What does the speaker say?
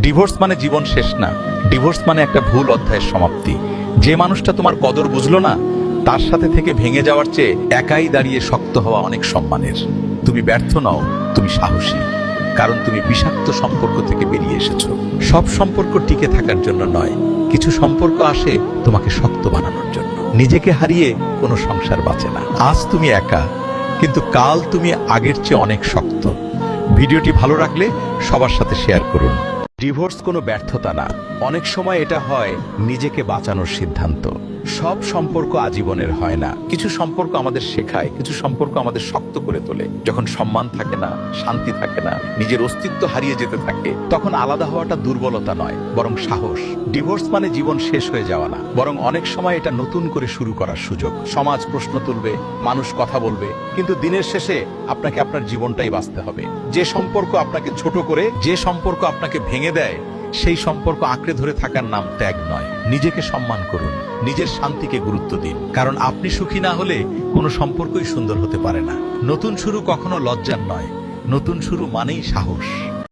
Divorce মানে জীবন শেষ না, ডিভোর্স মানে একটা ভুল অধ্যায়ের সমাপ্তি। যে মানুষটা তোমার কদর বুঝলো না, তার সাথে থেকে ভেঙে যাওয়ার চেয়ে একাই দাঁড়িয়ে শক্ত হওয়া অনেক সম্মানের। তুমি ব্যর্থ নও, তুমি সাহসী, কারণ তুমি বিষাক্ত সম্পর্ক থেকে বেরিয়ে এসেছো। সব সম্পর্ক টিকে থাকার জন্য নয়, কিছু সম্পর্ক আসে তোমাকে শক্ত বানানোর জন্য। নিজেকে হারিয়ে কোনো সংসার বাঁচে না। আজ তুমি একা, কিন্তু কাল তুমি আগের চেয়ে অনেক শক্ত। ভিডিওটি ভালো রাখলে সবার সাথে শেয়ার করুন। ডিভোর্স কোনো ব্যর্থতা না, অনেক সময় এটা হয় নিজেকে বাঁচানোর সিদ্ধান্ত। সব সম্পর্ক আজীবনের হয় না, কিছু সম্পর্ক আমাদের শেখায়, কিছু সম্পর্ক আমাদের শক্ত করে তোলে। যখন সম্মান থাকে না, শান্তি থাকে না, নিজের অস্তিত্ব হারিয়ে যেতে থাকে, তখন আলাদা হওয়াটা দুর্বলতা নয়, বরং সাহস। ডিভোর্স মানে জীবন শেষ হয়ে যাওয়া না, বরং অনেক সময় এটা নতুন করে শুরু করার সুযোগ। সমাজ প্রশ্ন তুলবে, মানুষ কথা বলবে, কিন্তু দিনের শেষে আপনাকে আপনার জীবনটাই বাঁচতে হবে। যে সম্পর্ক আপনাকে ছোট করে, যে সম্পর্ক আপনাকে ভেঙে দেয়, সেই সম্পর্ক আঁকড়ে ধরে থাকার নাম ত্যাগ নয়। নিজেকে সম্মান করুন, নিজের শান্তিকে গুরুত্ব দিন, কারণ আপনি সুখী না হলে কোনো সম্পর্কই সুন্দর হতে পারে না। নতুন শুরু কখনো লজ্জার নয়, নতুন শুরু মানেই সাহস।